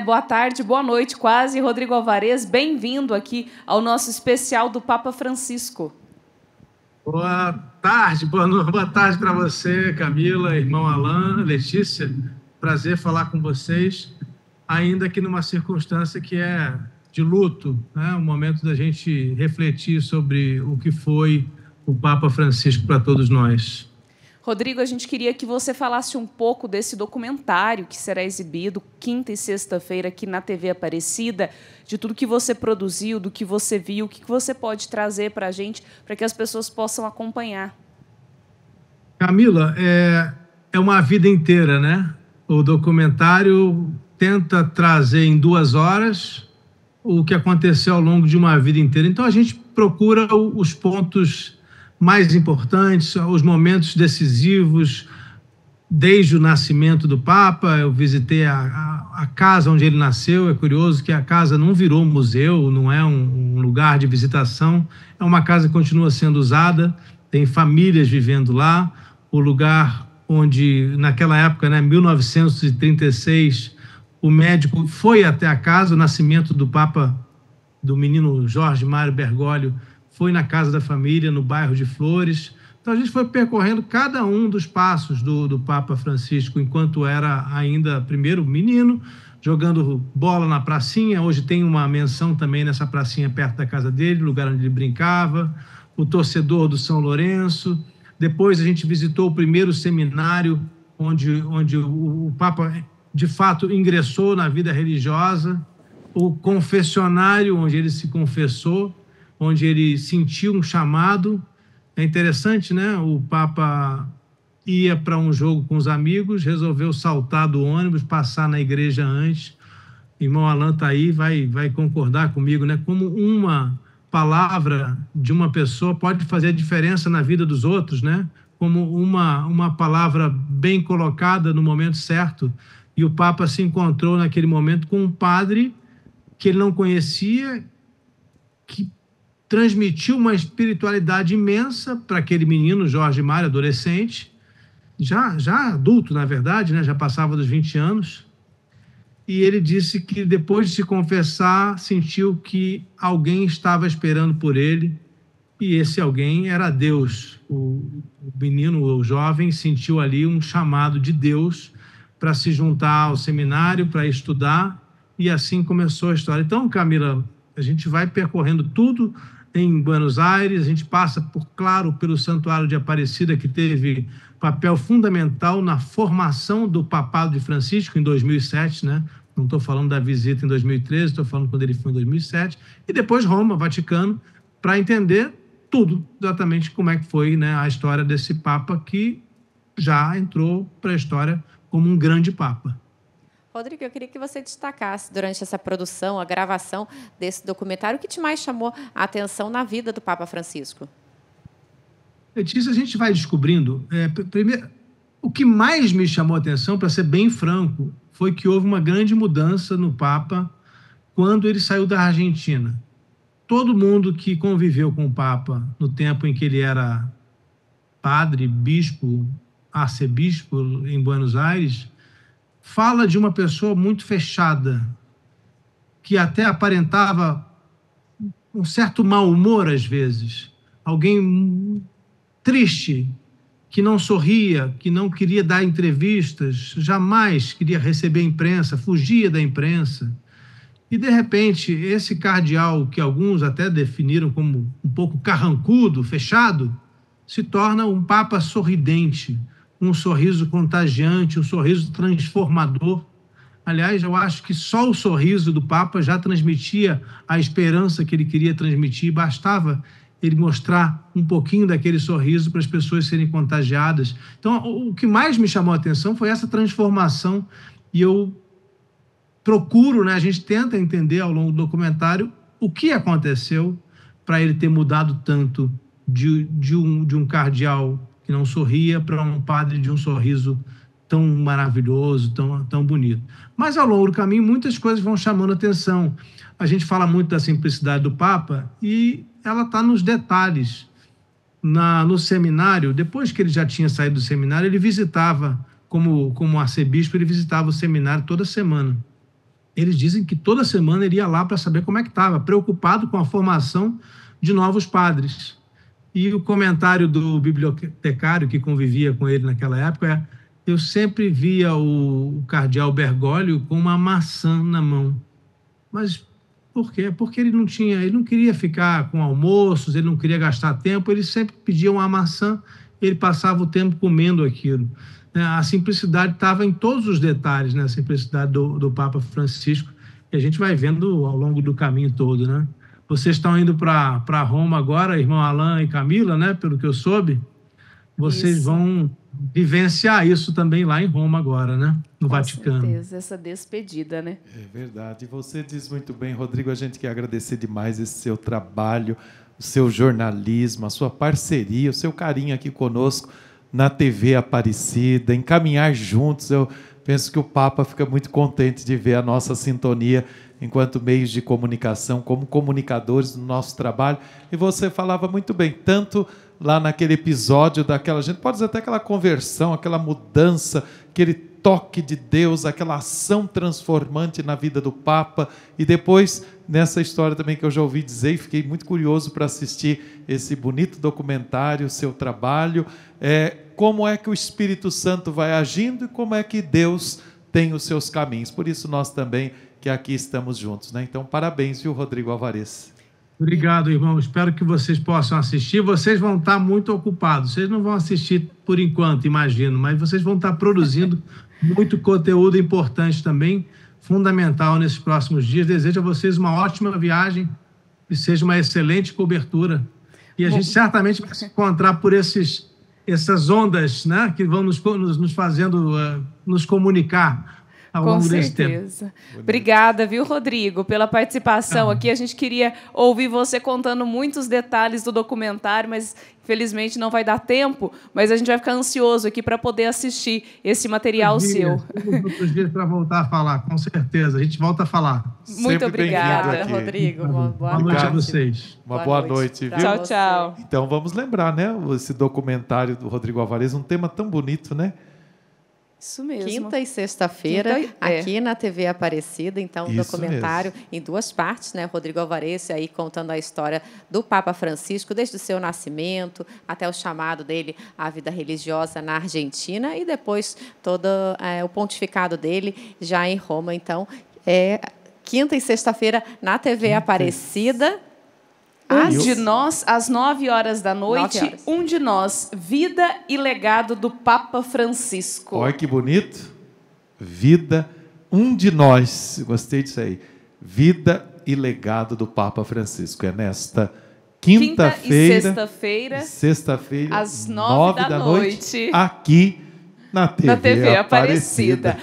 Boa tarde, boa noite quase. Rodrigo Alvarez, bem-vindo aqui ao nosso especial do Papa Francisco. Boa tarde, boa tarde para você, Camila, irmão Alain, Letícia. Prazer falar com vocês, ainda que numa circunstância que é de luto, né? Um momento da gente refletir sobre o que foi o Papa Francisco para todos nós. Rodrigo, a gente queria que você falasse um pouco desse documentário que será exibido quinta e sexta-feira aqui na TV Aparecida, de tudo que você produziu, do que você viu, o que você pode trazer para a gente, para que as pessoas possam acompanhar. Camila, é uma vida inteira, né? O documentário tenta trazer em 2 horas o que aconteceu ao longo de uma vida inteira. Então, a gente procura os pontos mais importantes, os momentos decisivos, desde o nascimento do Papa. Eu visitei a casa onde ele nasceu. É curioso que a casa não virou museu, não é um lugar de visitação, é uma casa que continua sendo usada, tem famílias vivendo lá. O lugar onde, naquela época, né, 1936, o médico foi até a casa. O nascimento do Papa, do menino Jorge Mário Bergoglio, foi na casa da família, no bairro de Flores. Então, a gente foi percorrendo cada um dos passos do Papa Francisco, enquanto era ainda primeiro menino, jogando bola na pracinha. Hoje tem uma menção também nessa pracinha perto da casa dele, lugar onde ele brincava, o torcedor do São Lourenço. Depois a gente visitou o primeiro seminário, onde o Papa, de fato, ingressou na vida religiosa, o confessionário, onde ele se confessou, onde ele sentiu um chamado. É interessante, né? O Papa ia para um jogo com os amigos, resolveu saltar do ônibus, passar na igreja antes. Irmão Alain está aí, vai concordar comigo, né? Como uma palavra de uma pessoa pode fazer a diferença na vida dos outros, né? Como uma palavra bem colocada no momento certo. E o Papa se encontrou naquele momento com um padre que ele não conhecia, que transmitiu uma espiritualidade imensa para aquele menino, Jorge Mário, adolescente, já adulto, na verdade, né? Já passava dos 20 anos. E ele disse que, depois de se confessar, sentiu que alguém estava esperando por ele, e esse alguém era Deus. O menino, o jovem, sentiu ali um chamado de Deus para se juntar ao seminário, para estudar, e assim começou a história. Então, Camila, a gente vai percorrendo tudo em Buenos Aires. A gente passa, claro, pelo Santuário de Aparecida, que teve papel fundamental na formação do papado de Francisco em 2007, né? Não estou falando da visita em 2013, estou falando quando ele foi em 2007. E depois Roma, Vaticano, para entender tudo, exatamente como é que foi, né, a história desse Papa, que já entrou para a história como um grande Papa. Rodrigo, eu queria que você destacasse, durante essa produção, a gravação desse documentário, o que te mais chamou a atenção na vida do Papa Francisco? Letícia, a gente vai descobrindo. Primeiro, o que mais me chamou a atenção, para ser bem franco, foi que houve uma grande mudança no Papa quando ele saiu da Argentina. Todo mundo que conviveu com o Papa no tempo em que ele era padre, bispo, arcebispo em Buenos Aires, fala de uma pessoa muito fechada, que até aparentava um certo mau humor às vezes, alguém triste, que não sorria, que não queria dar entrevistas, jamais queria receber imprensa, fugia da imprensa. E, de repente, esse cardeal, que alguns até definiram como um pouco carrancudo, fechado, se torna um Papa sorridente, um sorriso contagiante, um sorriso transformador. Aliás, eu acho que só o sorriso do Papa já transmitia a esperança que ele queria transmitir. Bastava ele mostrar um pouquinho daquele sorriso para as pessoas serem contagiadas. Então, o que mais me chamou a atenção foi essa transformação. E eu procuro, né, a gente tenta entender ao longo do documentário o que aconteceu para ele ter mudado tanto de um cardeal que não sorria para um padre de um sorriso tão maravilhoso, tão bonito. Mas, ao longo do caminho, muitas coisas vão chamando atenção. A gente fala muito da simplicidade do Papa e ela está nos detalhes. No seminário, depois que ele já tinha saído do seminário, ele visitava, como arcebispo, ele visitava o seminário toda semana. eles dizem que toda semana ele ia lá para saber como é que estava, preocupado com a formação de novos padres. E o comentário do bibliotecário que convivia com ele naquela época é: eu sempre via o cardeal Bergoglio com uma maçã na mão. Mas por quê? Porque ele não queria ficar com almoços, ele não queria gastar tempo, ele sempre pedia uma maçã, ele passava o tempo comendo aquilo. A simplicidade estava em todos os detalhes, né? A simplicidade do Papa Francisco, que a gente vai vendo ao longo do caminho todo, né? Vocês estão indo para Roma agora, irmão Alain e Camila, né? Pelo que eu soube, vocês vão vivenciar isso também lá em Roma agora, né? No Vaticano. Com certeza, essa despedida, né? É verdade. Você diz muito bem, Rodrigo, a gente quer agradecer demais esse seu trabalho, o seu jornalismo, a sua parceria, o seu carinho aqui conosco na TV Aparecida, em caminhar juntos. Eu penso que o Papa fica muito contente de ver a nossa sintonia enquanto meios de comunicação, como comunicadores do nosso trabalho. E você falava muito bem, tanto lá naquele episódio daquela gente, pode dizer até aquela conversão, aquela mudança, aquele toque de Deus, aquela ação transformante na vida do Papa, e depois nessa história também que eu já ouvi dizer, e fiquei muito curioso para assistir esse bonito documentário, seu trabalho, como é que o Espírito Santo vai agindo e como é que Deus tem os seus caminhos. Por isso nós também que aqui estamos juntos, né? Então, parabéns, viu, Rodrigo Alvarez? Obrigado, irmão. Espero que vocês possam assistir. Vocês vão estar muito ocupados. Vocês não vão assistir por enquanto, imagino, mas vocês vão estar produzindo muito conteúdo importante também, fundamental nesses próximos dias. Desejo a vocês uma ótima viagem e seja uma excelente cobertura. E a gente certamente vai se encontrar por essas ondas, né, que vão nos fazendo nos comunicar ao longo desse tempo. Com certeza. Obrigada, viu, Rodrigo, pela participação aqui. A gente queria ouvir você contando muitos detalhes do documentário, mas infelizmente não vai dar tempo, mas a gente vai ficar ansioso aqui para poder assistir esse material seu. Outros dias para voltar a falar, com certeza. A gente volta a falar. Muito obrigada, Rodrigo. Boa noite a vocês. Uma boa noite, viu? Tchau, tchau. Então vamos lembrar, né? Esse documentário do Rodrigo Alvarez, um tema tão bonito, né? Isso mesmo. Quinta e sexta-feira, aqui na TV Aparecida, então, um documentário em duas partes, né? Rodrigo Alvarez aí contando a história do Papa Francisco, desde o seu nascimento até o chamado dele à vida religiosa na Argentina e depois todo o pontificado dele já em Roma. Quinta e sexta-feira na TV Aparecida. Às 9 horas da noite, Um de Nós, Vida e Legado do Papa Francisco. Olha que bonito. Vida, Um de Nós. Gostei disso aí. Vida e Legado do Papa Francisco. É nesta quinta-feira e sexta-feira, às 9 da noite, aqui na TV Aparecida.